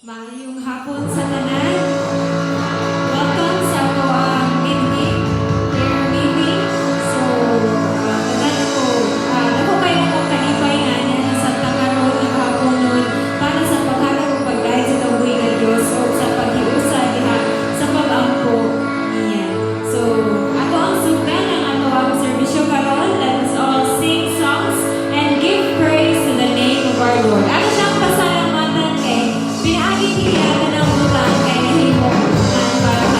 Maayong hapon sa tanan. Welcome sa ato ang midweek prayer meeting. So, tanan ko, ako kayo akong kalipay nga niya sa takaroon ng hapon nun para sa paghatag o pagdahil sa tabuhi ng Diyos o sa paghiusa diha sa pag-ampo niya. So, ato ang sugan ng ato ang serbisyo karon. Let us all sing songs and give praise to the name of our Lord. Ano siyang pasalamatan kay pinaagi niya ng butang kay nahimo ang para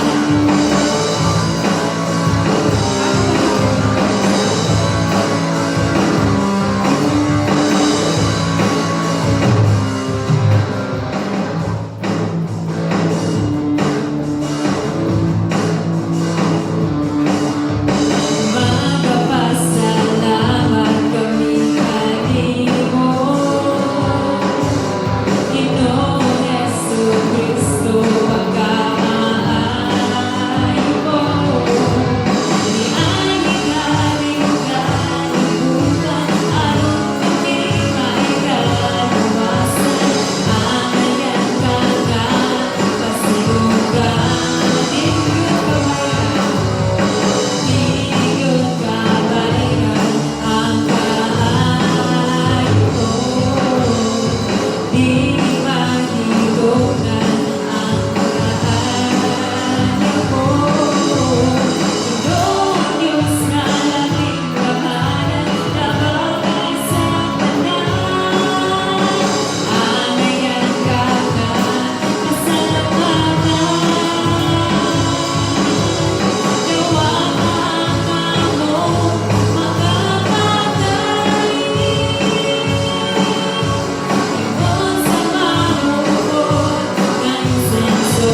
magpapasalamat kami kanimo, Ginoong Jesucristo, pagkamaayo mo. Niangin kalibutan, aron kami maikalawasan. Amayan ka nga, pasilugan, tingin kabayan. Tingin kabayan, ang kaayo mo. Di mahigugnan ang kaayo mo. Ginoong Diyos na labing kahanan, nabagay sa tanan. Amayan ka nga, pasalamatan. Nawa ang mo magpapatay. Ibon sa mahukot ng insenso.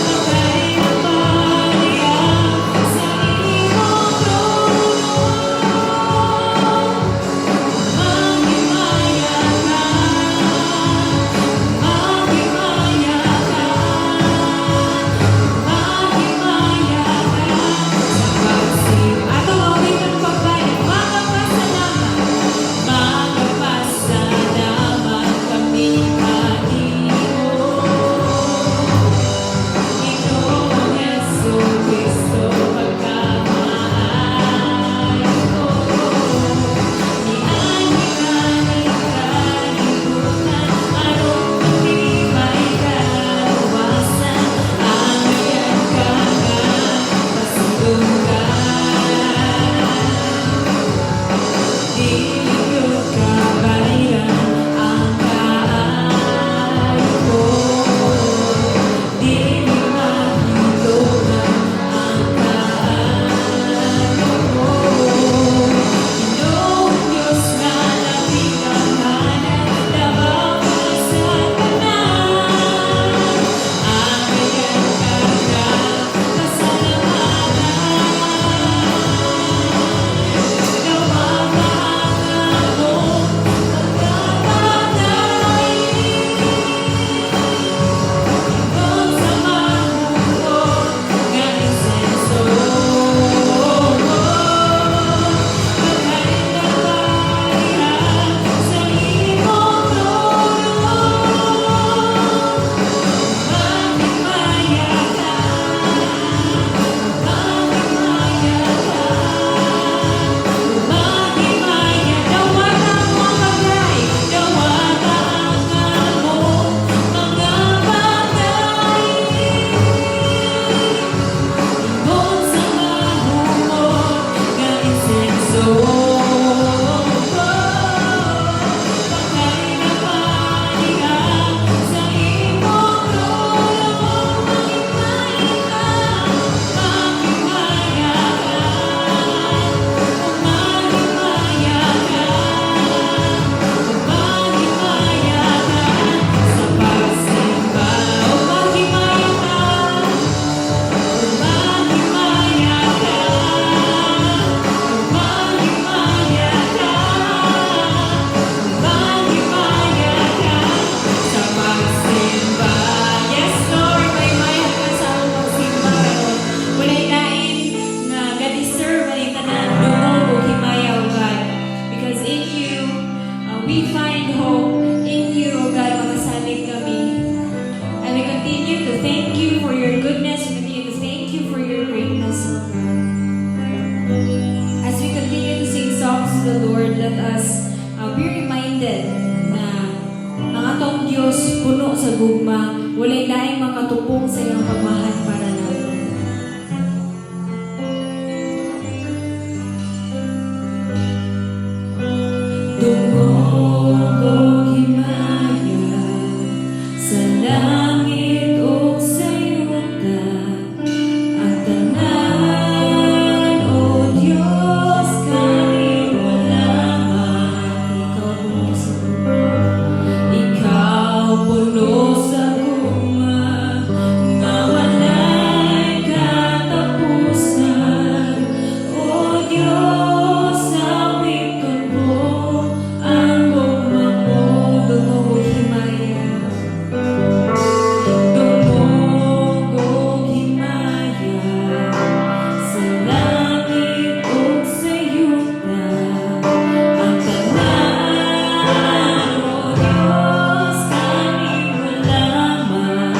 Pagkay ng pahayag sa iyong trono. Maghimaya ka, maghimaya ka, maghimaya ka sa pagsiw. Ato awit ng pagbayad, magpapasalamat kami kanimo, Ginoong Jesucristo, pagkamaayo mo. Niangin kalibutan, aron kami maikalawasan. Amayan ka nga, pasilugan. Tingin kabayan, ang kaayo mo. Di mahigugnan ang kaayo mo. Ginoong Diyos na labing kahanan, nabagay sa tanan. Amayan ka nga, pasalamatan. we find hope in continue, O God, makasalig kami. And we continue to thank you for your goodness. We continue to thank you for your greatness, O God. As we continue to sing songs to the Lord, let us be reminded na ang atong Diyos puno sa gugma, walay laing makatupong sa iyang pagmahal para natin. Dumugog himaya sa langit o sa yuta, ang tanan, O Diyos, kanimo lamang. Ikaw puno sa gugma, na walay katapusan. O Diyos, sawiton mo ang gugma mo. Dumugog himaya, dumugog himaya sa langit o sa yuta, ang tanan, O Diyos, kanimo lamang.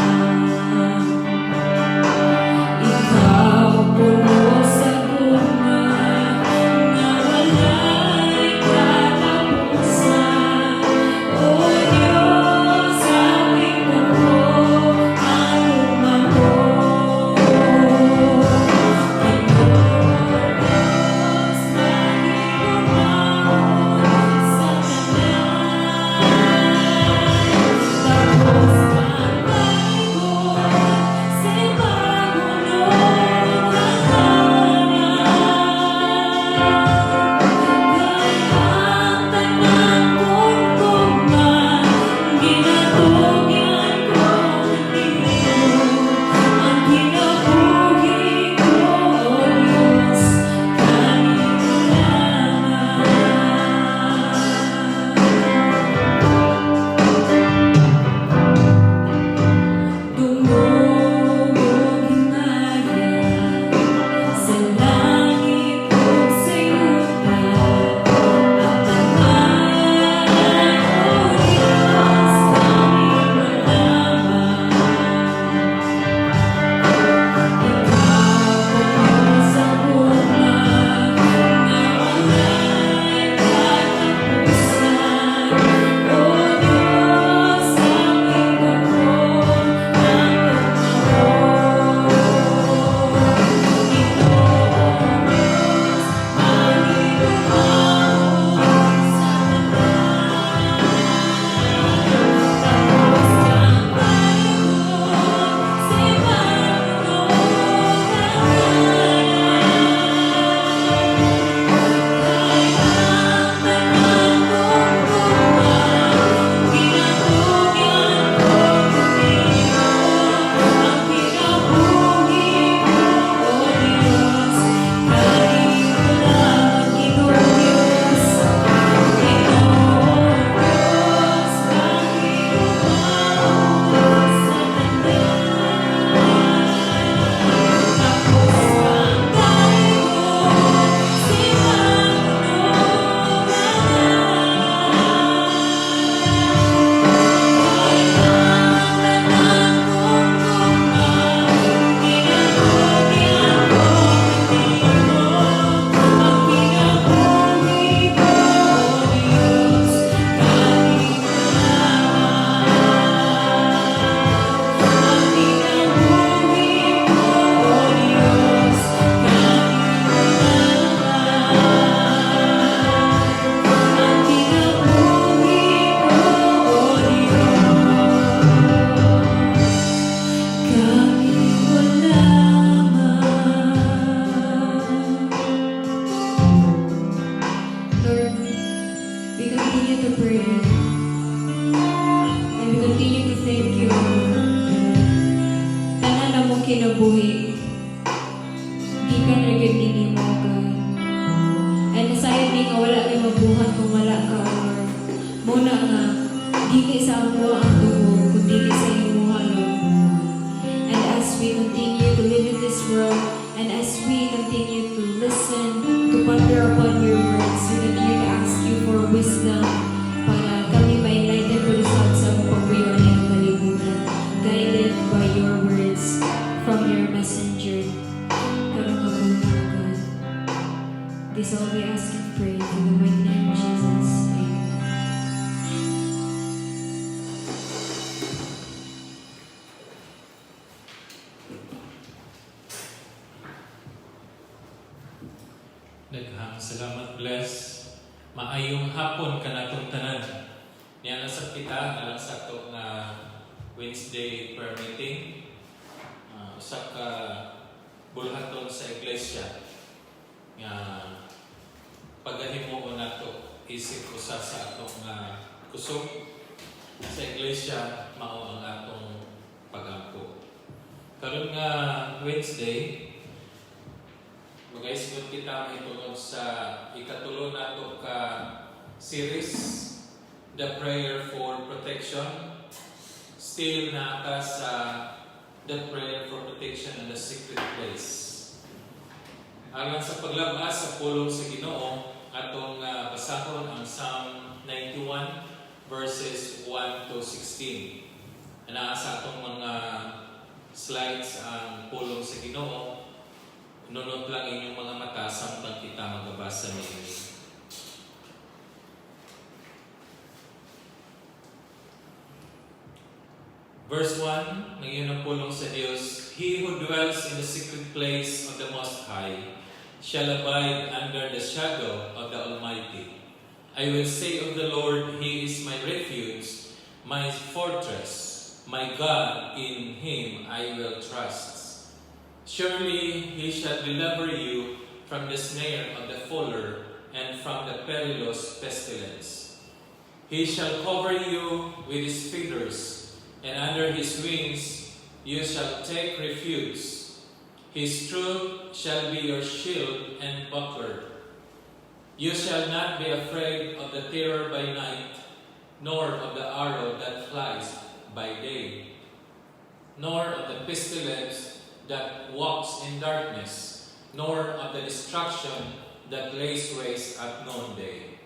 Ikaw puno sa gugma, na walay katapusan. O Diyos, sawiton mo ang gugma mo. Diyos, magigumahon sa tanan. Tapos ang pag-ibig sa pagulong ang tanan kong gugma, ginatugyan ko ninyo ang kinabuhi ko, O Diyos, kanimo lamang. Dumugog himaya sa langit o sa yuta, ang tanan, O Diyos, kanimo lamang. Ikaw puno sa gugma, na walay katapusan. O Diyos, sawiton mo ang gugma mo. Ginoong Diyos, magigumahon sa tanan. Tapos ang pag-ibig sa Lord, we continue to pray and we continue to thank you. Tanan na mong kinabuhi, gikan ra gyud nimo, God. And nasayod ni nga wala may mabuhat kung wala ka, Lord. Muna nga, dili sa amo ang tubo, kundi sa imo, Lord. And as we continue to live in this world, and as we continue to listen, to ponder upon your words, we continue to ask you for wisdom para kami ma-enlighten with the thoughts Daghang salamat, bless. Maayong hapon kanatong tanan. Niya sa kita alang sa ato nga Wednesday prayer meeting. Usa ka bulhaton sa iglesia nga pagahimo nato isip usa sa atong kusog sa iglesia mao ang atong pagampo. Karon nga Wednesday mag-isgot kita itungod sa ikatulo nato ka series, The Prayer for Protection. Still naata sa The Prayer for Protection in the Secret Place. Alang sa paglabas sa pulong sa Ginoo, atong basahon ang Psalm 91 verses 1 to 16. Ana sa atong mga slides ang pulong sa Ginoo. Nunot lang inyong mga mata samtang kita magbabasa niini. Verse 1, ng iyon ang pulong sa Diyos, He who dwells in the secret place of the Most High shall abide under the shadow of the Almighty. I will say of the Lord, He is my refuge, my fortress, my God, in Him I will trust. Surely He shall deliver you from the snare of the fowler and from the perilous pestilence. He shall cover you with His feathers, and under His wings you shall take refuge. His truth shall be your shield and buckler. You shall not be afraid of the terror by night, nor of the arrow that flies by day, nor of the pestilence that walks in darkness, nor of the destruction that lays waste at noonday.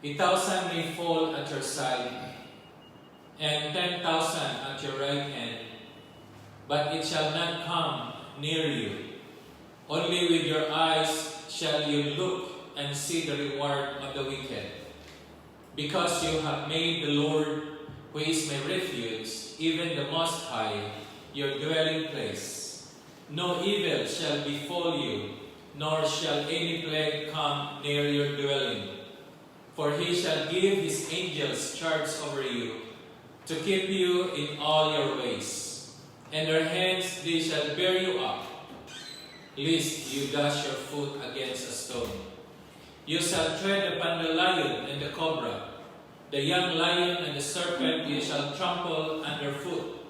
1,000 may fall at your side, and 10,000 at your right hand, but it shall not come near you. Only with your eyes shall you look and see the reward of the wicked. Because you have made the Lord, who is my refuge, even the Most High, your dwelling place. No evil shall befall you, nor shall any plague come near your dwelling. For He shall give His angels charge over you, to keep you in all your ways. And their hands they shall bear you up, lest you dash your foot against a stone. You shall tread upon the lion and the cobra, the young lion and the serpent you shall trample underfoot.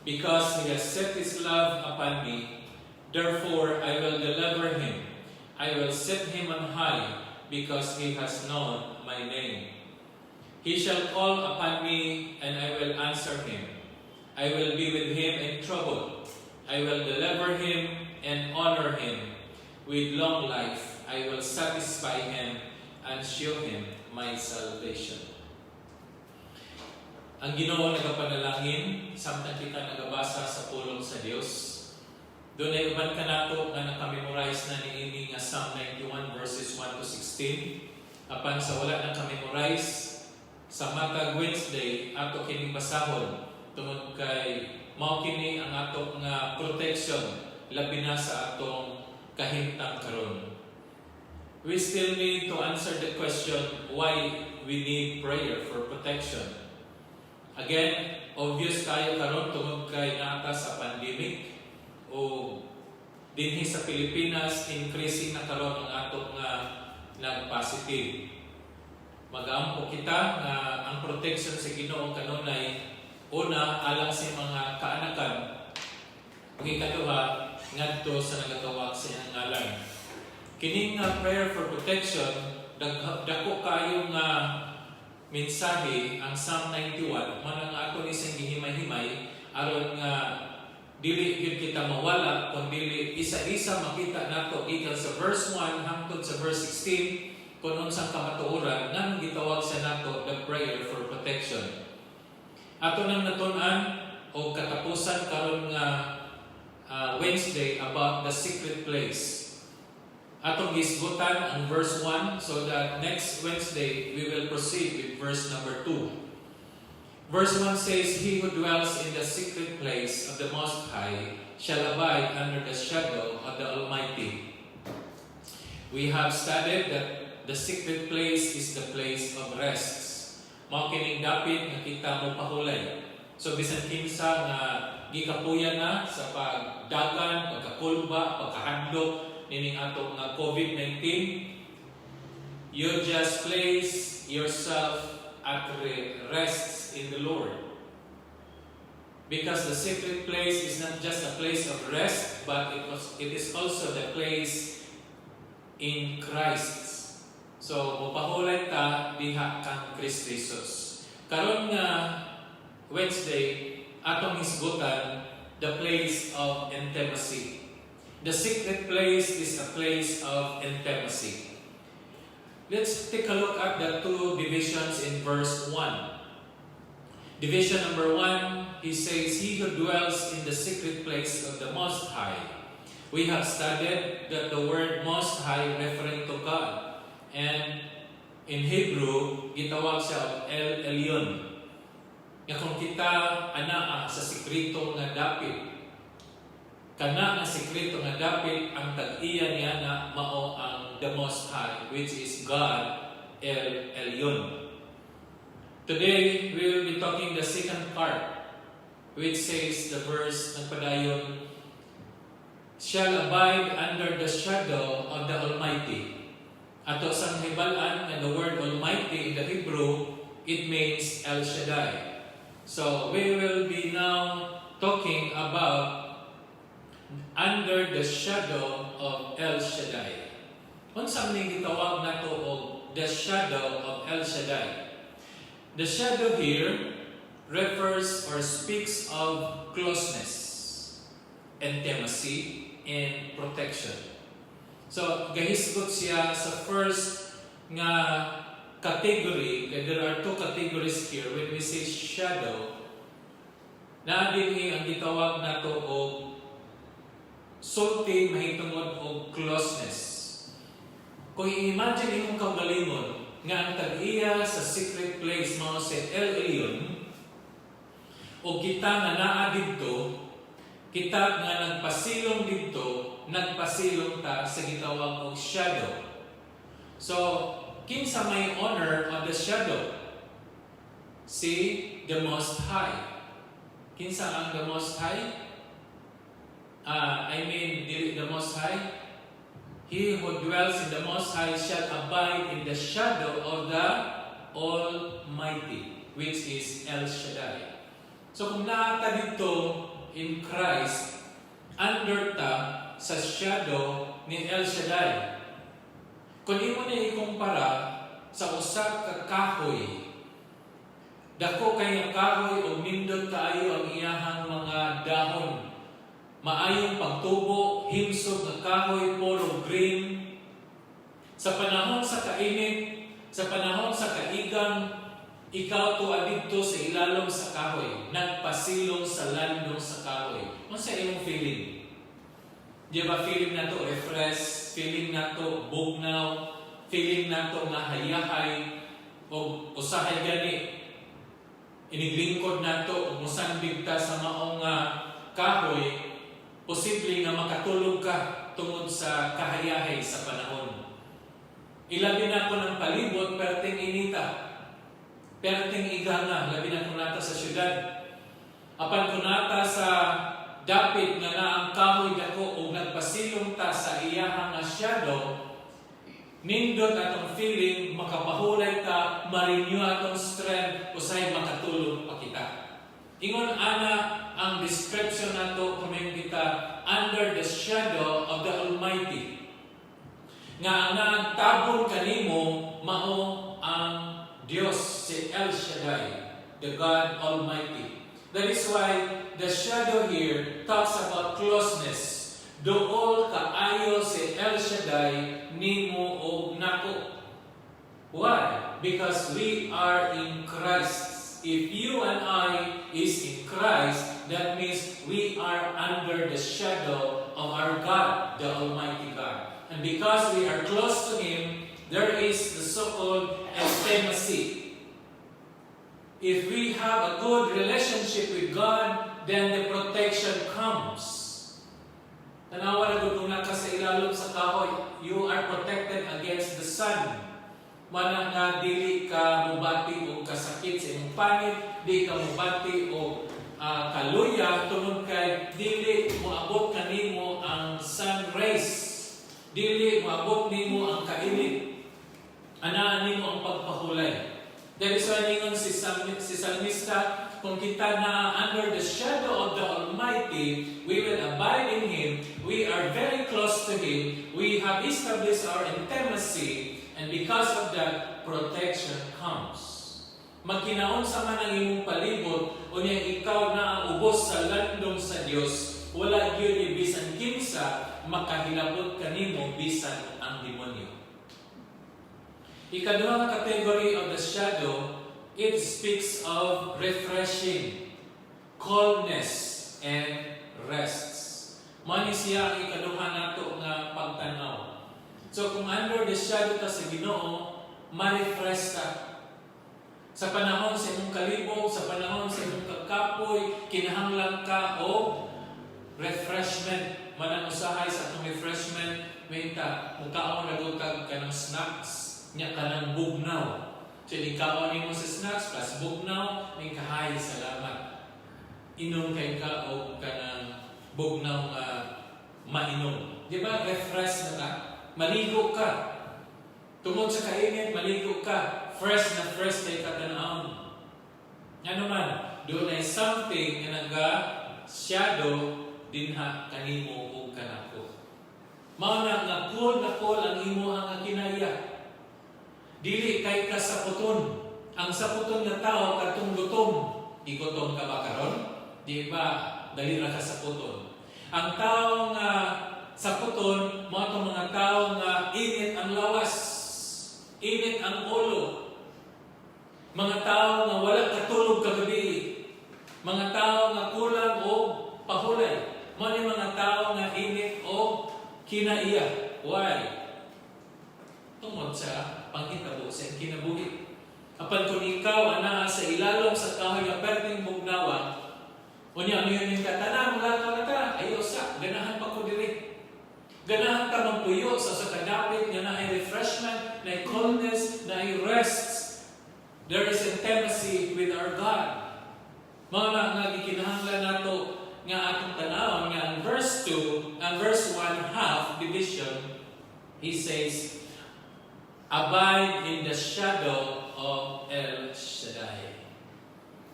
Because He has set His love upon me, therefore I will deliver Him. I will set Him on high, because He has known my name. He shall call upon me, and I will answer him. I will be with him in trouble. I will deliver him and honor him. With long life I will satisfy him and show him my salvation. Ang Ginoo nagapanalangin, samtang kita nagabasa sa pulong sa Dios. Doon ay uban ka nato nga nakamemorize na niini nga Psalm 91 verses 1 to 16. Apan sa wala na ka-memorize, sa matag Wednesday ato kining basahon tungod kay mao kini ang ato nga protection labi na sa atong kahimtang karon. We still need to answer the question why we need prayer for protection. Again, obvious tayo karon tungod kay naata sa pandemic o dinhi sa Pilipinas increasing na karon ang ato nga nag-positive. Mag-aampo kita nga ang protection sa Ginoo kanunay una alang sa mga kaanakan ug ikaduha ngadto sa nagatawag sa iyang ngalan. Kining prayer for protection dako kayo nga mensahe ang Psalm 91 man ang ato isang gihimay-himay aron nga dili gyud kita mawala kundi isa-isa makita nato gikan sa verse 1 hangtod sa verse 16 kung unsang kamatuoran nga gitawag sa nato the prayer for protection. Ato nang natun-an o katapusan karon nga Wednesday about the secret place. Atong gisgutan ang verse 1 so that next Wednesday we will proceed with verse number 2. Verse 1 says, He who dwells in the secret place of the Most High shall abide under the shadow of the Almighty. We have studied that the secret place is the place of rests. Mao kining dapit nga kita mo pahulay. So bisan kinsa nga gikapuyan na sa pagdagan, pagkakulba, pagkahandok nining ato nga COVID-19, you just place yourself at rest in the Lord. Because the secret place is not just a place of rest, but it is also the place in Christ. So, mupahulay ta diha kang Kristo Jesus. Karon nga Wednesday, atong hisgutan the place of intimacy. The secret place is a place of intimacy. Let's take a look at the two divisions in verse 1. Division number 1, he says, "He who dwells in the secret place of the Most High." We have studied that the word Most High referring to God. And in Hebrew, gitawag siya El Elyon. Nga kung kita anaa sa sikreto nga dapit, kana nga sikreto nga dapit, ang tag-iya niya na mao ang the Most High, which is God, El Elyon. Today, we will be talking the second part, which says the verse ng padayon, "Shall abide under the shadow of the Almighty." Ato sang hibalan nga the word Almighty in the Hebrew, it means El Shaddai. So, we will be now talking about under the shadow of El Shaddai. Unsa man gitawag nato og the shadow of El Shaddai? The shadow here refers or speaks of closeness, intimacy, and protection. So, gahisgot siya sa first nga category. There are two categories here. When we say shadow, na dinhi ang gitawag nato og sulti mahitungod og closeness. Kung i-imagine imong kaugalingon nga ang tag-iya sa secret place mao si El Elyon, o kita nga naa didto, kita nga nagpasilong didto, nagpasilong ta sa gitawag og shadow. So, kinsa may honor of the shadow? Si the Most High. Kinsa ang the Most High? The Most High. He who dwells in the Most High shall abide in the shadow of the Almighty, which is El Shaddai. So kung naata dito in Christ, under ta sa shadow ni El Shaddai. Kung imo niya ikumpara sa usa ka kahoy, dako kay nga kahoy o nindot kaayo ang iyahang mga dahon. Maayong pagtubo, himsog ng kahoy, puro green. Sa panahon sa kainit, sa panahon sa kaigang, ikaw tuwa dito sa ilalom sa kahoy, nagpasilong sa landong sa kahoy. Ano sa iyong feeling? Di ba feeling na to refresh, feeling na to bugnaw, feeling na to nga hayahay, o usahay gani, iniglingkod na to, o musambig ta sa maong kahoy, posible nga makatulog ka tungod sa kahayahay sa panahon. Ilabi na ko ng palibot, perting inita, perting igana, labi na ko nata sa syudad. Apan ko nata sa dapit nga na ang kahoy dako o nagpasilong ta sa iyahang shadow, nindot atong feeling, makapahulay ta, ma-renew atong strength, usay makatulog pa kita. Ingon ana ang description nato kung kita under the shadow of the Almighty. Nga ang tabon kanimo mao ang Dios, si El Shaddai, the God Almighty. That is why the shadow here talks about closeness. Dool kaayo si El Shaddai nimo og nako. Why? Because we are in Christ. If you and I is in Christ, that means we are under the shadow of our God, the Almighty God. And because we are close to Him, there is the so-called intimacy. If we have a good relationship with God, then the protection comes. Tanawa na kung naka sa ilalom sa kahoy, you are protected against the sun. Manang nga dili ka mubati o kasakit sa imong panit, di ka mubati o kaluya tungod kay dili moabot kanimo ang sun rays. Dili moabot nimo ang kainit. Anaan nimo ang pagpahulay. Dahil sa ningon si Salmista, kung kita na under the shadow of the Almighty, we will abide in Him. We are very close to Him. We have established our intimacy, and because of that, protection comes. Magkinaon sa man ang imong palibot, o niya ikaw na ang ubos sa landong sa Dios, wala gyud ni bisan kinsa makahilabot kanimo bisan ang demonyo. Ikaduha nga category of the shadow, it speaks of refreshing, coldness, and rests. Mani siya ang ikaduha nato nga pagtanaw. So kung under the shadow ta sa Ginoo, ma-refresh ta. Sa panahon sa imong kalibog, sa panahon sa imong kakapoy, kinahanglan ka o refreshment. Manang usahay sa atong refreshment, may ta, kung kaon nagod ka ng snacks, nya ka ng bugnaw. So, ikaw mo sa snacks plus bugnaw, may kahay, salamat. Inom kay ka o ka ng bugnaw mainom. Di ba? Refresh na ka. Maligo ka. Tungod sa kainit, maligo ka. Fresh na fresh kay katanawon. Ano man, doon ay something na naga-shadow dinha kanimo o kanako. Mao na cool ang imo ang kinaya. Dili kay ka saputon. Ang saputon nga tao katong gutom. Di gutom ka ba karon? Di ba dali ra ka saputon. Ang tao nga saputon, mo atong mga tao nga init ang lawas. Init ang ulo. Mga tao nga wala katulog kagabi. Mga tao nga kulang o pahulay. Mo ni mga tao nga init o kinaiya. Why? Tungod sa panghitabo sa kinabuhi. Apan kung ikaw ana sa ilalom sa kahoy nga perting bugnawa, unya ano yun yung katanan, mga ka, ayaw sa, ganahan pa ko diri. Ganahan ka magpuyo sa kadapit, nga na ay refreshment, na ay coldness, na ay rest. There is intimacy with our God. Mga nga gikinahanglan nato nga atong tanawon nga ang verse 2, ang verse 1 half division, he says, abide in the shadow of El Shaddai.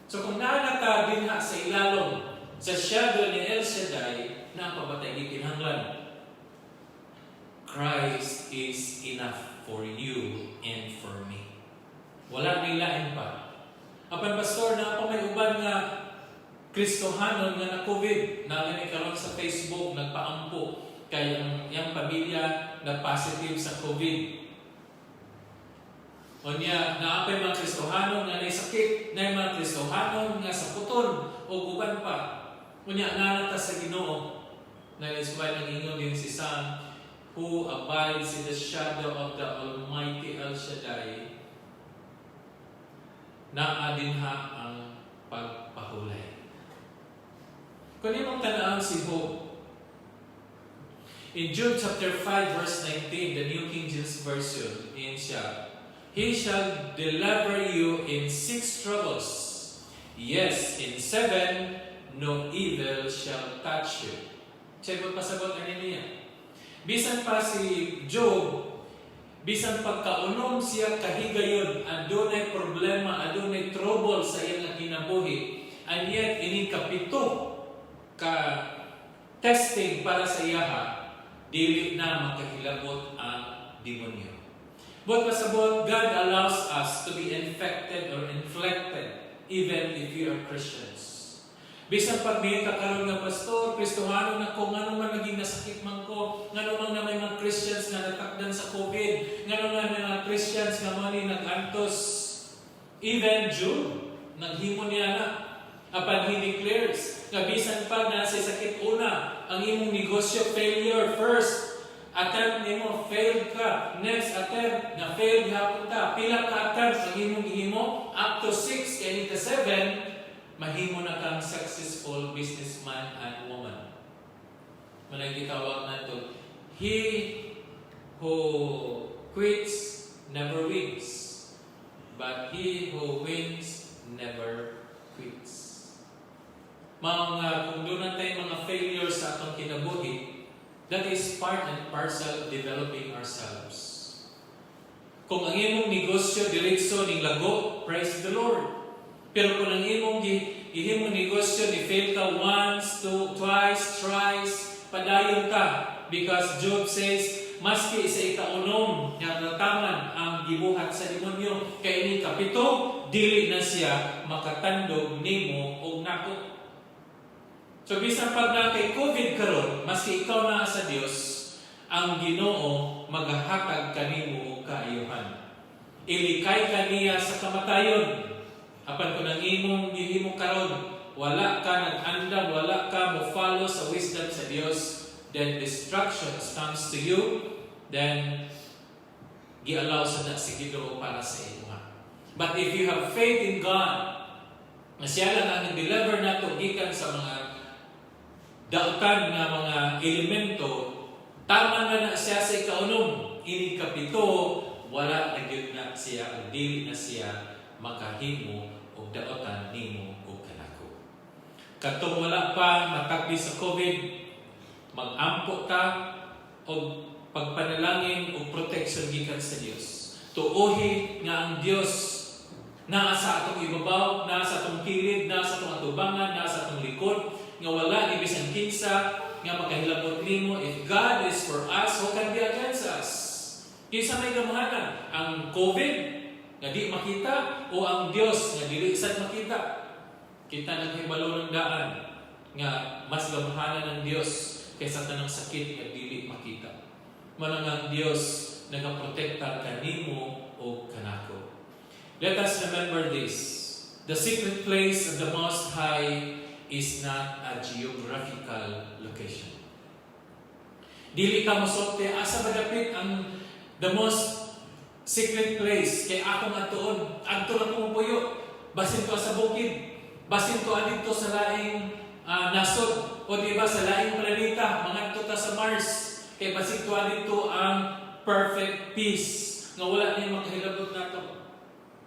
So kung naanaka din sa ilalom, sa shadow ni El Shaddai, napabatay gikinahanglan. Christ is enough for you and for me. Wala nilain pa. Apan pastor, na pa may uban nga Kristohanon nga na COVID, nalini karon sa Facebook, nagpaampo kay ang pamilya na positive sa COVID. O niya, naapay mga Kristohanon nga may sakit, na mga Kristohanon nga sa puton o uban pa. O niya, nanata sa Ginoo, na is why nangingon din si Sam, who abides in the shadow of the Almighty El Shaddai, naadinha ang pagpahulay. Kung imong tanaan si Job, in Job chapter 5 verse 19, the New King James Version, in siya, He shall deliver you in 6 troubles. Yes, in 7, no evil shall touch you. Sagot pasagot ani niya. Bisan pa si Job, bisan pagkaunom siya kahigayon, adunay problema, adunay trouble sa iyang kinabuhi, and yet ining kapito ka testing para sa iyaha, dili na makahilabot ang demonyo. But pasabot, God allows us to be infected or inflected even if we are Christians. Bisan pag may kakaroon nga pastor, Kristohano na ko, ngano man naging nasakit man ko, ngano man na may mga Christians nga natakdan sa COVID, ngano man may mga Christians nga mani nag-antos. Even Jude, naghimo niya na. Apan he declares, nga bisan pag nasa sakit una, ang imong negosyo failure first, attempt nimo, failed ka. Next attempt, na failed hapon ta. Pila ka attempts ang imong gihimo, up to 6, kaya ito 7, mahimo na kang successful businessman and woman. manang gitawag nato, he who quits never wins, but he who wins never quits. Mga kung doon natin mga failures sa atong kinabuhi, that is part and parcel of developing ourselves. Kung ang imong negosyo diretso ning lago, praise the Lord. Pero kung ang imong ihimong negosyo ni fail ka once, twice, thrice, padayon ka. Because Job says, maski sa ikaunom nga nataman ang gibuhat sa demonyo, kay ini kapito, dili na siya makatandog nimo og nako. So bisan pag na kay COVID karon, maski ikaw na sa Dios, ang Ginoo maghahatag kanimo og kaayuhan. Ilikay kaniya sa kamatayon. Apan kung ang imong gihimo karon, wala ka nag-andam, wala ka mo follow sa wisdom sa Dios, then destruction comes to you, then gi-allow sa si Ginoo para sa imo. But if you have faith in God, na siya lang ang deliver nato gikan sa mga dautan nga mga elemento, tama na siya sa ikaunom, ini kapito, wala na gyud na siya o dili na siya makahimo og dautan nimo o kanako. Katong wala pa matakbi sa COVID, mag-ampo ta og pagpanalangin o protection gikan sa Dios. Tuohi nga ang Dios naa sa atong ibabaw, naa sa atong kilid, naa sa atong atubangan, naa sa atong likod, nga wala ni bisan kinsa nga makahilabot nimo. If God is for us, who can be against us? Kinsa may gamahanan? Ang COVID nga di makita o ang Dios nga dili sad makita? Kita naghibalo ng daan nga mas gamahanan ng Dios kaysa tanang sakit nga dili makita. Manang ang Dios nagaprotekta kanimo o kanako. Let us remember this. The secret place of the Most High is not a geographical location. Dili ka mosulti, asa ba dapit ang the most secret place kay akong atuon, adto lang kong puyo, basin to sa bukid, basin to adito sa laing nasod, o diba sa laing planeta, mangadto ta sa Mars, kay basin to adito ang perfect peace, nga wala niya makahilabot nato.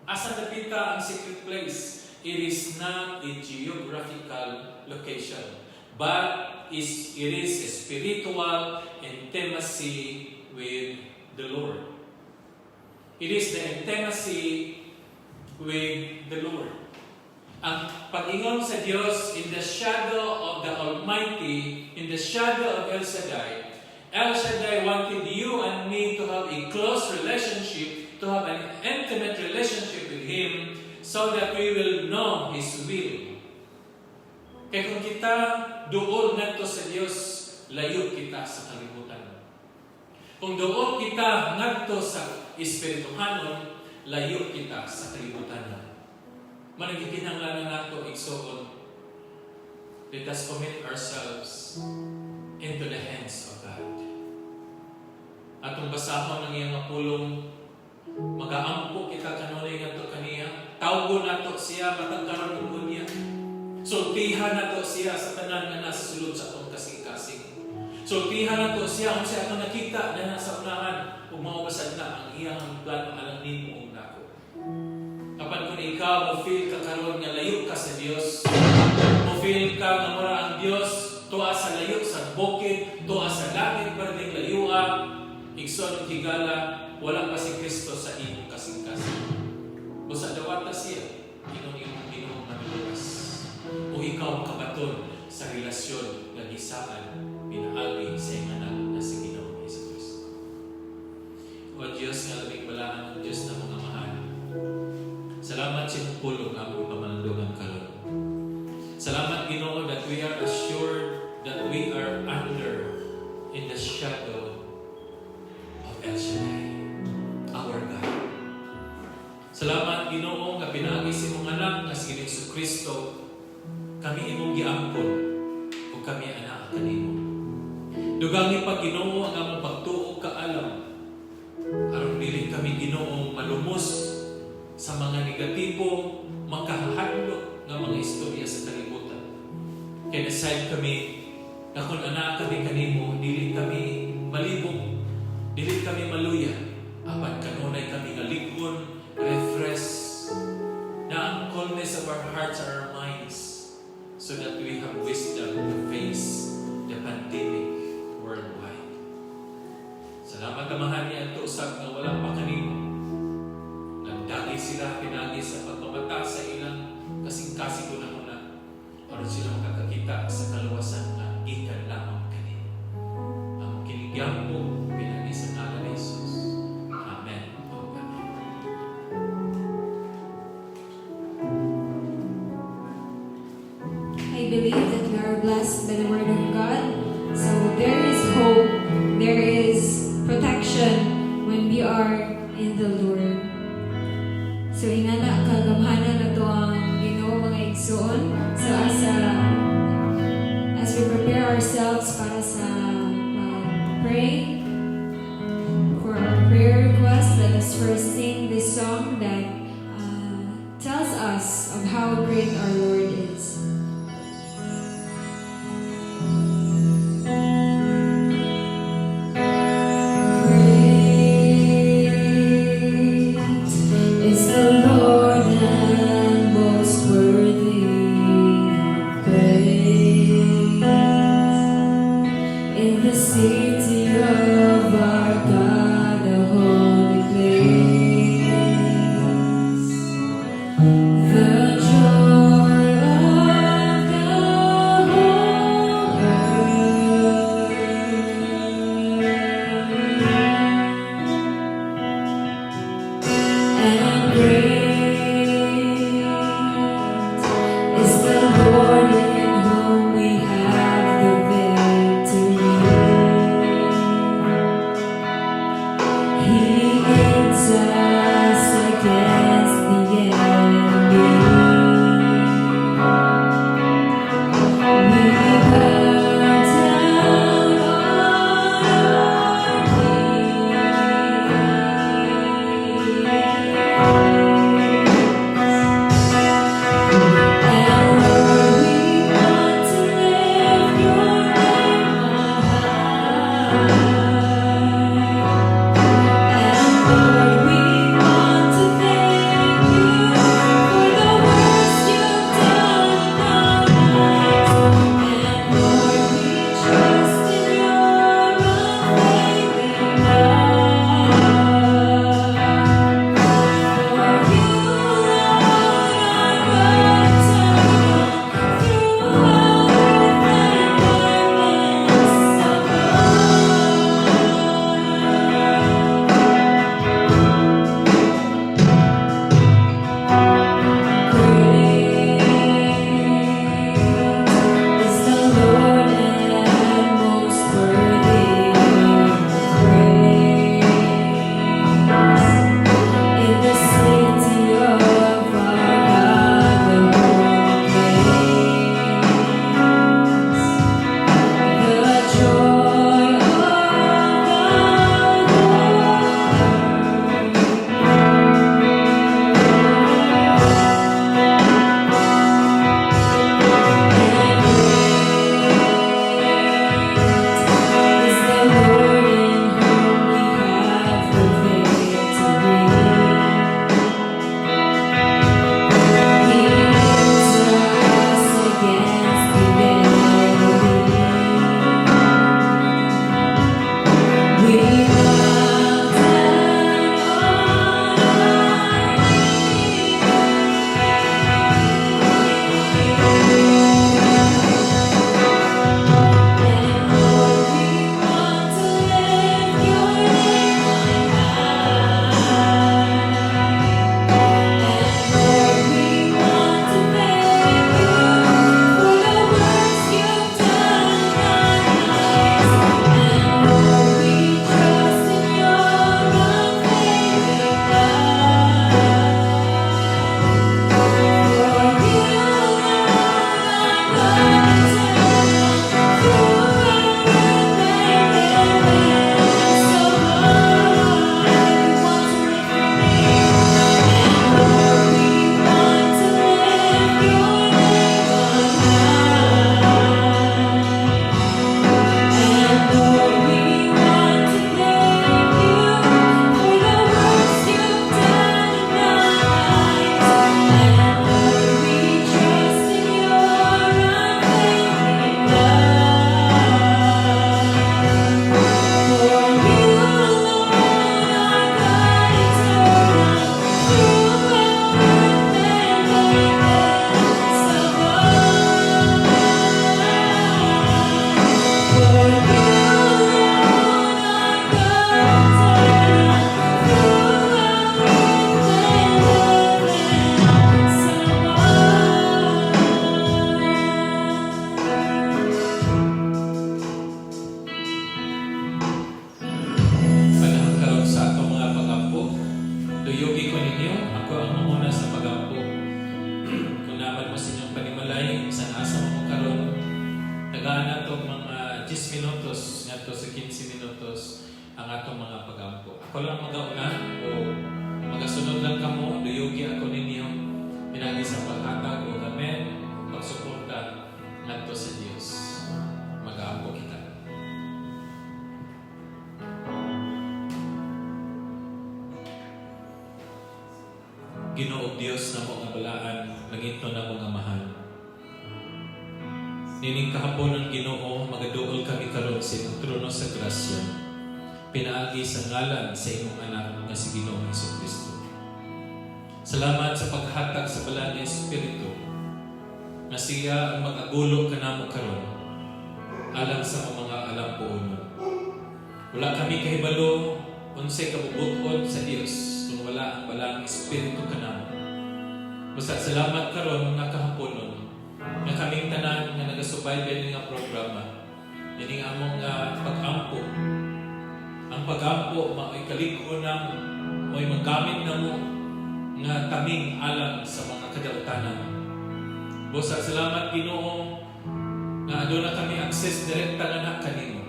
Asa dapita ang secret place? It is not a geographical location, but it is a spiritual intimacy with the Lord. It is the intimacy with the Lord. Ang pag-ingon sa Diyos in the shadow of the Almighty, in the shadow of El Shaddai. El Shaddai wanted you and me to have a close relationship, to have an intimate relationship with Him, so that we will know His will. Kaya kung kita doon ngadto sa Dios, layo kita sa kalibutan. Kung doon kita ngadto sa espirituhanon, layo kita sa kalibutan. Managkinahanglan nato igsuon. Let us commit ourselves into the hands of God. Atong basahon ng iyang pulong, mag-aampo kita kanunay ngadto kaniya. Tawgo nato siya matag karon ug unya. Sultihan nato siya sa tanan nga nasa sulod sa atong kasing-kasing. Sultihan nato siya unsa atong nakita na nasa unahan ug mao basad na ang iyang plano alang nimo ug nako. Kapag kung ikaw mo feel ka karon nga layo ka sa Dios, mo feel ka nga mura ang Dios tuwa sa layo sa bukid, tuwa sa langit parding layua, igsoon ug higala, wala pa si Kristo sa imong kasing-kasing. Busa dawata siya, Ginoo maniluwas. O ikaw kabaton sa relasyon nga gisaan pinaagi sa iyang anak na si Ginoong Hesus. O Diyos nga labing balaan ng Diyos na mga mahal. Salamat sa iyong pulong ang pamanandungan karon. Salamat Ginoo that we are assured that we are under in the shadow of El Shaddai, our God. Salamat Ginoo nga pinaagi sa imong anak nga si Jesucristo, kami imong giangkon o kami anak kanimo. Dugangi pa Ginoo ang among pagtuo kaalam aron dili kami Ginoo malumos sa mga negatibo, makahadlok nga mga istorya sa kalibutan. Kaya nasayod kami Na kung anak kami kanimo, dili kami malibog, dili kami maluya, apan kanunay kami ngalikon, refresh, na ang coldness of our hearts and our minds, so that we have wisdom to face the pandemic worldwide. Salamat kamahal niya at usap na walang makanimo. Nagdagi sila, pinagi sa pagmamata sa ilang kasing-kasing una-una. Para sila makakakita sa kaluwasan na gikan lamang kanino. Ang kiligyan po, pinagi sa ngalan ni Jesus. Amen. Amen. I believe that we are blessed by the Word of God. So there is hope, there is protection when we are in the Lord. So ingana kagamhanan na to ang Ginoo mga igsoon. So as we prepare ourselves para sa pray for our prayer request, let us first sing this song that tells us of how great our Lord is. Is the Lord and most worthy of praise in the city of our God, a holy place. The joy minutos ngadto sa 15 minutos ang atong mga pagampo. Ako lang magauna o magasunod lang kamo, duyugi ako ninyo pinagi sa paghatag o amen, pagsuporta ngadto sa Dios. Mag-aampo kita. Ginoo Dios na mo nga balaan, langito na mo nga mahal. Nining kahapon ng Ginoo, magaduol kami karon sa imong trono sa grasya. Pinaagi sa ngalan sa imong anak nga si Ginoong Hesukristo. Salamat sa paghatag sa balaan ng Espiritu na siya ang mag-agulo kanamo karon alang sa mga alampuon. Wala kami kahibalo unsay kabubuton sa Dios kung wala ang balang Espiritu kanamo. Basta salamat karon nga kahaponon nga kaming tanan nga nagasubaybay nga programa. Ining among pag-ampo. Ang pag-ampo mao'y kalig-on namo, mao'y magamit namo nga taming alam sa mga kadautanan. Basta salamat Ginoo nga aduna kami access direkta nga kanimo.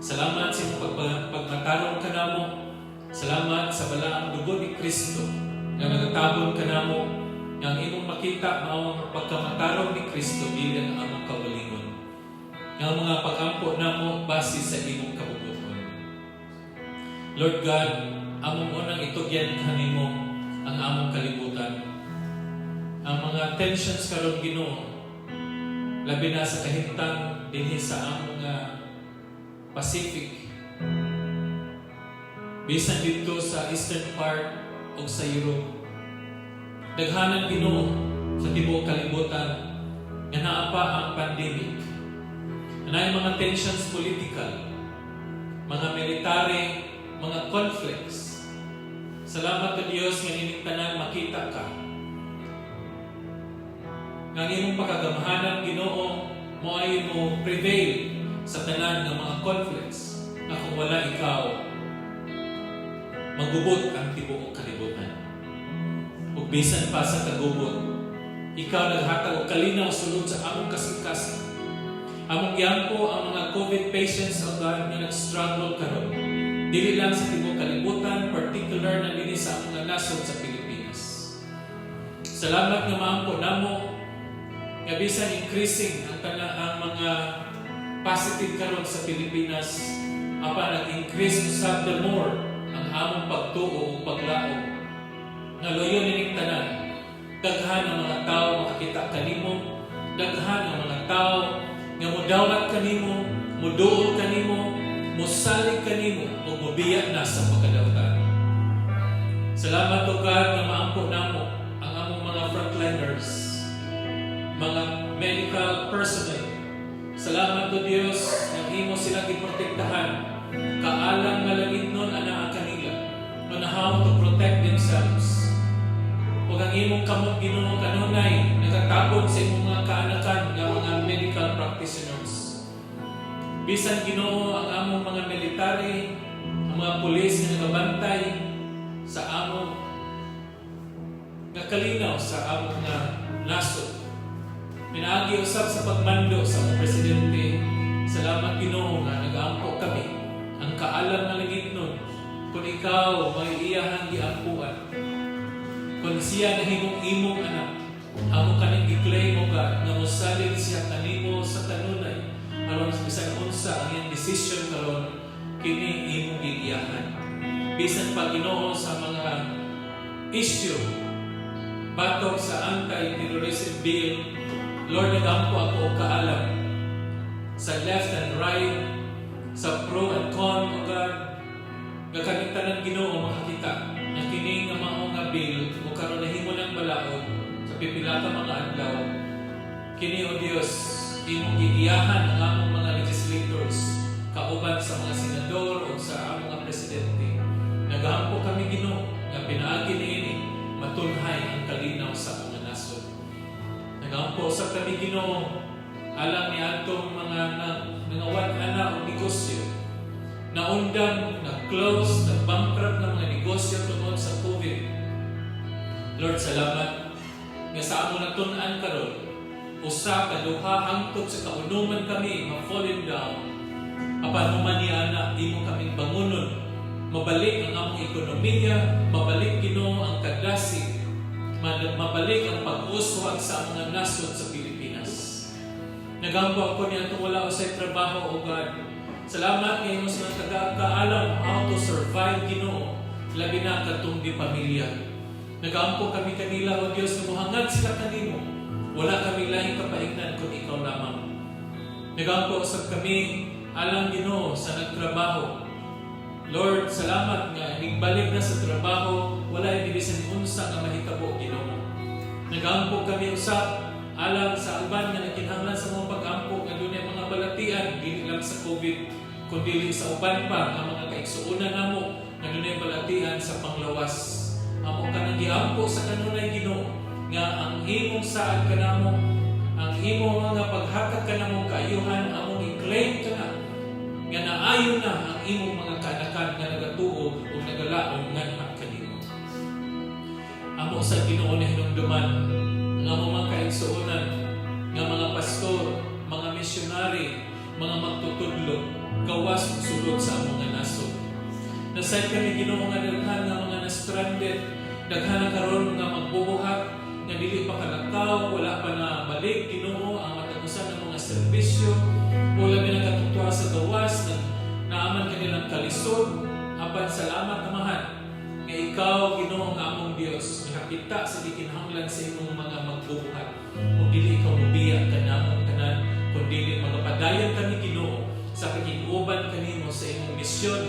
Salamat sa imong pagmatarong kanamo. Salamat sa balaang dugo ni Kristo nga nagatabon kanamo nga ang imong makita mao ang pagkamatarong ni Kristo bilang ang among kaugalingon. Nga ang mga pag-ampo namo base sa imong kabubuton. Lord God, among unang itugyan kanimo ang among kalibutan. Ang mga tensions karon Ginoo labi na sa kahimtang dinhi sa among Pacific. Bisan dito sa eastern part o sa Europe. Daghanan Ginoo sa tibuok kalibutan nga naa pa ang pandemic. Anay mga tensions political, mga military, mga conflicts. Salamat sa Dios nga ining tanan makita ka. Nga imong pagkagamahanan Ginoo mo ay mo prevail sa tanan ng mga conflicts na kung wala ikaw magubot ang tibuok kalibutan. Ug bisan pa sa kagubot, ikaw naghatag og kalinaw sulod sa among kasing-kasing. Among giampo ang mga COVID patients o God nga nag-struggle karon. Dili lang sa tibuok kalibutan, particular na dinhi sa among nasod sa Pilipinas. Salamat nga maampo namo nga bisan increasing ang mga positive karon sa Pilipinas, apa nag-increase usab the more ang among pagtuo ug paglaom. Nga loyo nining tanan, daghan ang mga tao makakita kanimo, daghan ang mga tao nga modawat kanimo, moduol kanimo, mosalig kanimo ug mobiya na sa pagkadautan. Salamat o God nga maampo namo ang among mga frontliners, mga medical personnel. Salamat o Dios nga imo sila giprotektahan. Kaalang nga langit nun anaa kanila on how to protect themselves. Ug ang imong kamot Ginoo kanunay nagatabon sa imong mga kaanakan nga mga medical practitioners. Bisan Ginoo ang among mga military, ang mga pulis nga nagabantay sa among nga kalinaw sa among nga nasod. Pinaagi usab sa pagmando sa among presidente. Salamat Ginoo nga nag-aampo kami. Ang kaalam nga langit nun, kung ikaw may iyahang giampuan, kung siya nahimong imong anak, amo ka nang i-claim mo God, nga mosalig siya kanimo sa kanunay, aron bisan unsa ang iyang decision karon kini imong giiyahan. Bisan pa Ginoo sa mga issue batok sa anti-terrorism bill, Lord, nagampo ako o kaalam sa left and right, sa pro and con, O God, nga kanitanan Ginoo makakita na kini nga mao nga bill o karon nahimo ng balaod sa pipila ka mga adlaw. Kini o Dios, imong giiyahan ang among mga legislators kauban sa mga senador o sa among mga presidente. Nagahampo kami Ginoo nga pinaagi niini matunhay ang kalinaw sa mga nasod. Nagahampo sa kami Ginoo alang ni atong mga wad-ana o negosyo na undang, na close, na bankrupt ng mga negosyo tungkol sa COVID. Lord, salamat nga sa among natun-an karon usa ka duha hangtod sa kaunuman kami ma-falling down Apan human niya na imo kaming bangunon, mabalik ang among ekonomiya, mabalik Ginoo ang kadasi, mabalik ang pag-uswag sa mga nasod sa Pilipinas. Nagampo ako niya itong wala ko sa trabaho o God. Salamat ngayon sa kaalam how to survive Ginoo, labi na katong di pamilya. Nagampo kami kanila o Diyos na muhangad sila kanimo. Wala kami lahing kapaignan kung ikaw lamang. Nagampo sa kami alang Ginoo sa nagtrabaho. Lord, salamat nga nagbalik na sa trabaho, wala yung bisan unsa nga mahitabo Ginoo. Nagampo kami usap alang sa uban nga nakinahanglan sa mga pag-ampo nga dunay mga balatian dili lang sa COVID kundi sa uban pa nga mga kaigsuonan namo nga dunay balatian sa panglawas. Amo kanang giampo sa kanunay Ginoo nga ang imong saad kanamo, ang imong mga paghatag kanamo kaayuhan among i-claim kana nga naayo na ang imong mga kaanakan nga nagatuo o nagalaom nga kanimo. Amo sa Ginoo na hinumduman ang among mga kaigsuonan nga mga pastor, mga misyonary, mga magtutudlo, gawas ug sulod sa among nga nasod. Nasay kami Ginoo nga daghan nga mga na-stranded, daghan karon nga magbubuhat nga dili pa kalakaw, wala pa na balik Ginoo ang matagusan ng mga serbisyo, wala mi nakatutwa sa gawas naaman kanilang kalisod. Apan salamat namahan nga ikaw Ginoo nga among Dios nakakita sa gikinahanglan sa imong mga magbubuhat ug dili ikaw mubiya kanamong tanan kundi mga padayon kami Ginoo sa paghiuban kanimo sa imong misyon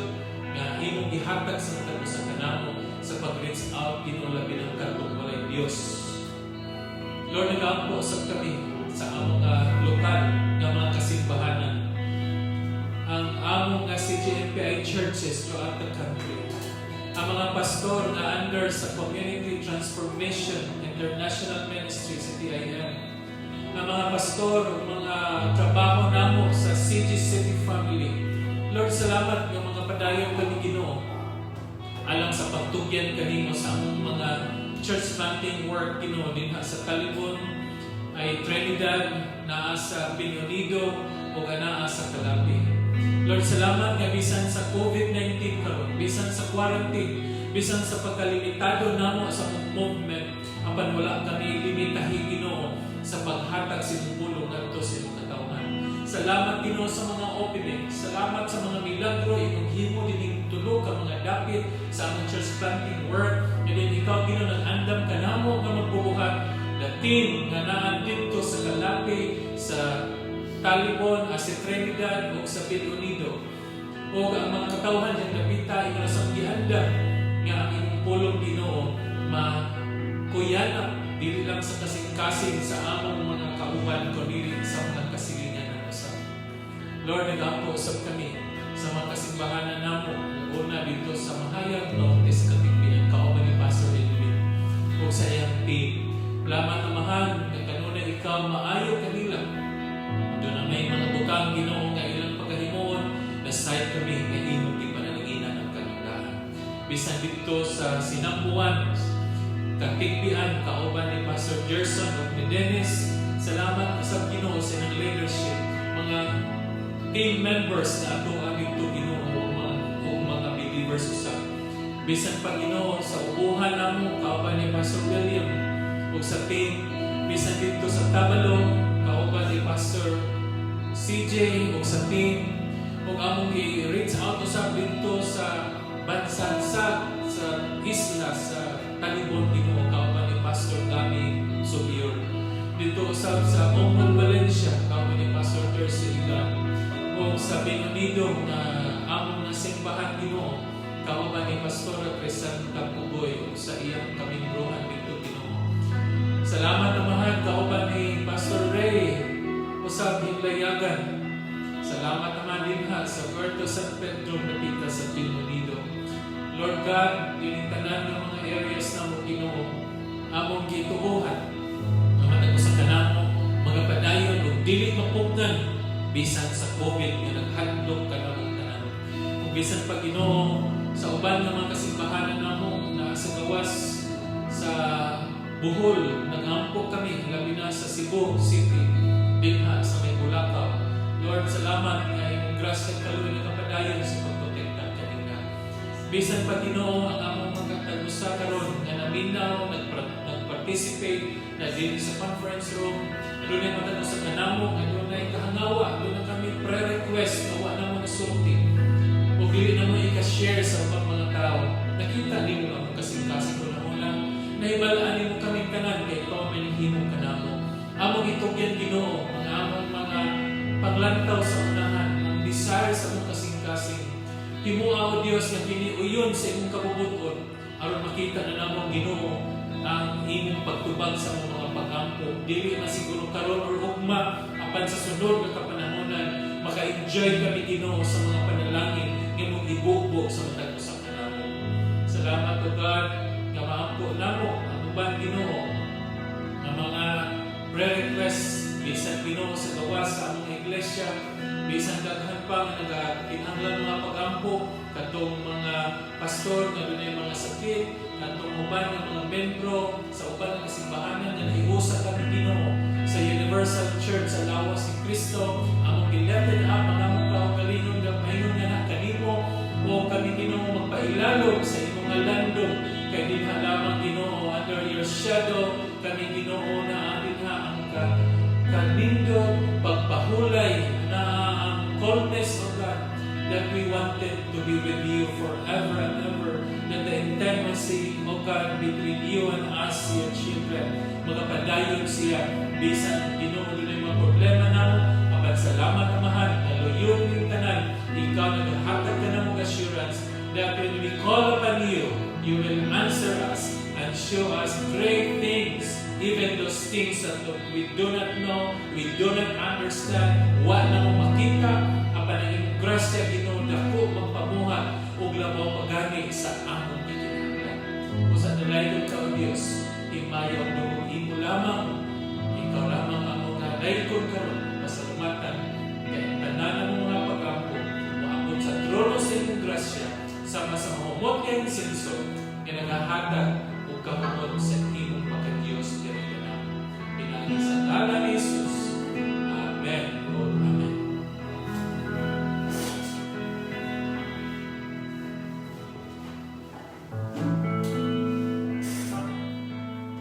nga imong gihatag sa katapusan kanamo sa pag-reach out Ginoo labi ng katong walay Dios. Lord, nag-aampo sa kami sa among lokal nga mga kasimbahanan, ang among CGMPI churches throughout the country, ang mga pastor na under sa Community Transformation International Ministry sa TIN, ang mga pastor, mga trabaho namo sa CG City Family. Lord, salamat ng mga padayon kami Ginoo alang sa pagtugyan kanimo sa among mga church planting work Ginoo dinha sa Talibon ay Trinidad, naa sa Piñonido o naa sa Calabi. Lord, salamat nga bisan sa COVID-19 karon, bisan sa quarantine, bisan sa pagkalimitado namo sa movement, apan wala kami limitahi Ginoo sa paghatag sinulong ngadto sa imong katawhan. Salamat Ginoo sa mga opening, salamat sa mga milagro imong himo dining tulo ka mga dapit sa among church planting work. And then ikaw Ginoo nag-andam kanamo nga magbubuhat the team nga naa dito sa Calabi, sa Talibon, sa Trinidad o sa Piñonido. O ang mga katawhan yang napita imo sa gianda nga ang imong pulong Ginoo makuyanap dili lang sa kasing-kasing sa among mga kauban kundi sa mga kasilingan ng usab. Lord, nag-aampo usab kami sa mga kasimbahanan namo una dito sa Mahayag Nortes Katipinan kauban ni Pastor Edwin o sa iyang team. Lamat na mahal na kanunay ikaw maayo kanila. Doon na may mga butang Ginoo nga ilang pagkahimuon na side kami nga imong di pananaginan ng kalunggaan. Bisan dito sa Sinambuan, Katigbian, kauban ni Pastor Gerson o ni Dennis, salamat sa Ginoo sa inyong leadership, mga team members na atuan dito Ginoo o mga believers usab. Bisan pa Ginoo sa ubuhan namo kauban ni Pastor William o sa team, bisan dito sa Tabalong kauban ni Pastor CJ o sa team, o among i-reach out usab dito sa Bansansag, sa isla, sa Talibon Ginoo kauban ni Pastor Dami Subior. Dito usab sa Ongkod Valencia kauban ni Pastor Terce Ilan, o sa Piñonido na among nasimbahan Ginoo kauban ni Pastor Crisanta Pugoy o sa iyang kamingruhan dito Ginoo. Salamat naman kauban ni Pastor Ray usab Himlayagan. Salamat naman din sa Puerto San Pedro napita sa Piñonido. Lord God, dining tanan ng mga areas na mo Ginoo among gituohan nga matagusan kanamo mga padayon ug dili mapugnan bisan sa COVID nga naghadlok kanamong tanan. Ug bisan pa Ginoo sa uban nga mga kasimbahanan namo na sa gawas sa Bohol, nag-ampo kami labi na sa Cebu City dinha sa may Bulacau. Lord, salamat nga imong grasya at kaluoy nga kapadayon sa pagprotekta kanina. Bisan pa Ginoo ang among mga tag-usa karon nga naminaw, nag-participate na din sa conference room, adunay matag sa kanamo, adunay kahangawa, adunay kami pre-request na wa na mo nasulti. O dili na mo i-share sa ubang mga tao. Nakita din mo ang kasing-kasing ko na unang nahibalaan mo kaming tanan kay ikaw may naghimo ka namo. Among itugyan Ginoo, mga among mga paglantaw sa unahan, ang desire sa among kasing-kasing. Himuha o Diyos na kiniuyon sa imong kabubuton aron makita na namong Ginoo ang imong pagtubag sa mga pag-ampo. Dili na siguro karon or ugma apan sa sunod nga kapanahonan maka-enjoy kami Ginoo sa mga panalangin nga imong ibugbo sa matag usa ka namo. Salamat o God nga maampo namo ang uban Ginoo nga mga prayer-requests bisan Ginoo sa gawas sa among iglesia, bisan daghan pa nga nagakinahanglan mga pag-ampo katong mga pastor nga dunay mga sakit, katong uban nga mga membro sa uban nga simbahanan nga nahiusa kami Ginoo sa Universal Church sa lawas ni Kristo, among gilated ang mga among kaugalingon nga pahingon nga na kanimo o kami Ginoo magpailalom sa imong landong kay dinha lamang Ginoo under your shadow kami Ginoo na dinha ang kanindot pagpahulay na ang coldness of God that we wanted to be with you forever and ever, that the intimacy of God between you and us, your children, magapadayon siya bisan Ginoo dunay mga problema namo, apan salamat Amahan na luyon ning tanan, ikaw naghatag ka namong assurance that when we call upon you, you will answer us and show us great things, even those things that we do not know, we do not understand, wa na mo makita, apan ang grasya Ginoo dako magpamuhat ug labaw pagani sa among gikinahanglan. Usa na layon ka o Dios, himayo ang dugong imo lamang, ikaw lamang ang mga daykon karon pasalamatan kay ang tanan ng mga pag-ampo moabot sa trono sa imong grasya sama sa mahumot kayong senso nga nagahatag ug kahumot sa imong pagka-Dios diri kanamo. Pinagi sa ngalan ni Jesus. Amen. Lord, amen.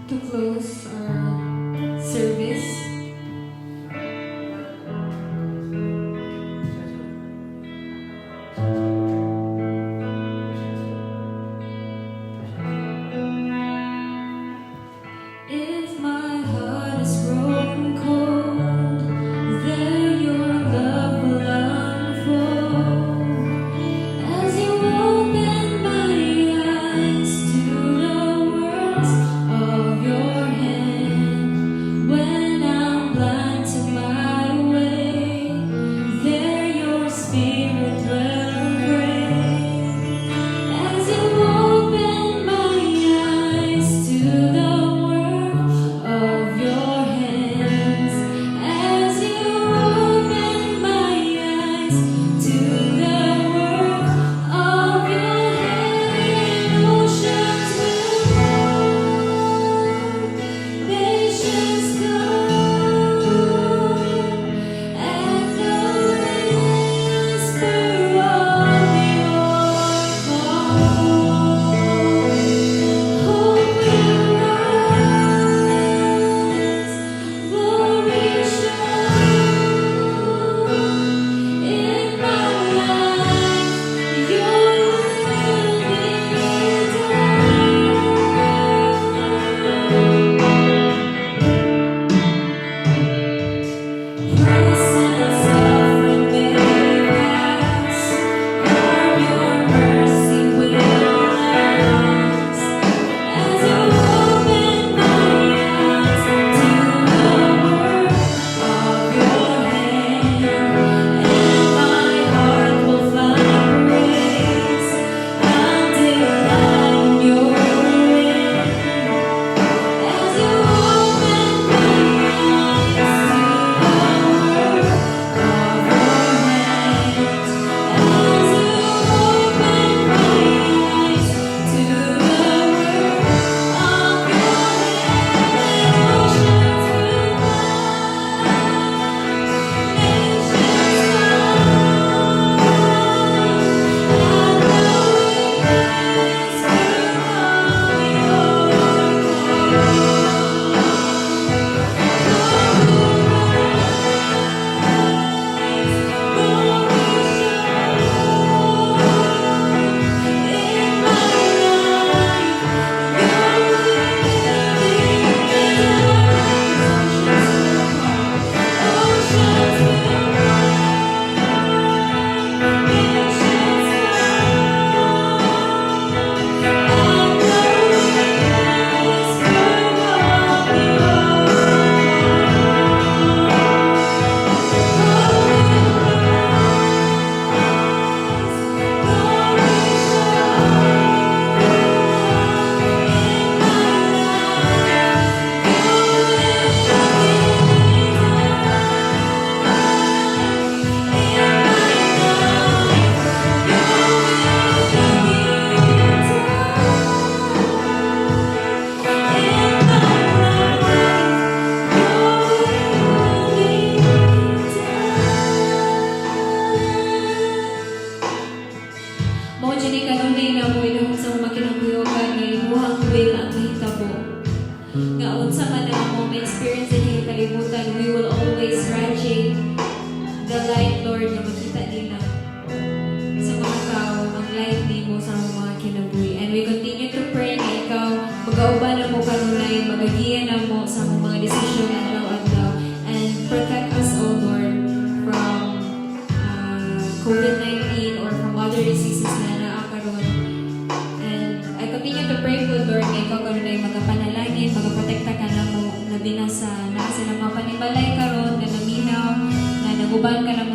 To close our service, if my heart is grown cold, there your love will unfold. As you open my eyes to the words of your hand, when I kalibutan, we will always radiate the light, Lord, na makita nila sa mga tao, ang light ni mo sa mga kinabuhi. And we continue to pray na ikaw, mag-auban na mo kanunay, magagiyan na mo sa mga desisyon adlaw-adlaw. And protect us, O Lord, from COVID-19 or from other diseases na naakaroon. And I continue to pray, good Lord, na ikaw kanunay magapanalangin, magaprotekta ka na mo, labi na sa mga panibalay karon na naminaw, na naguban ka na mo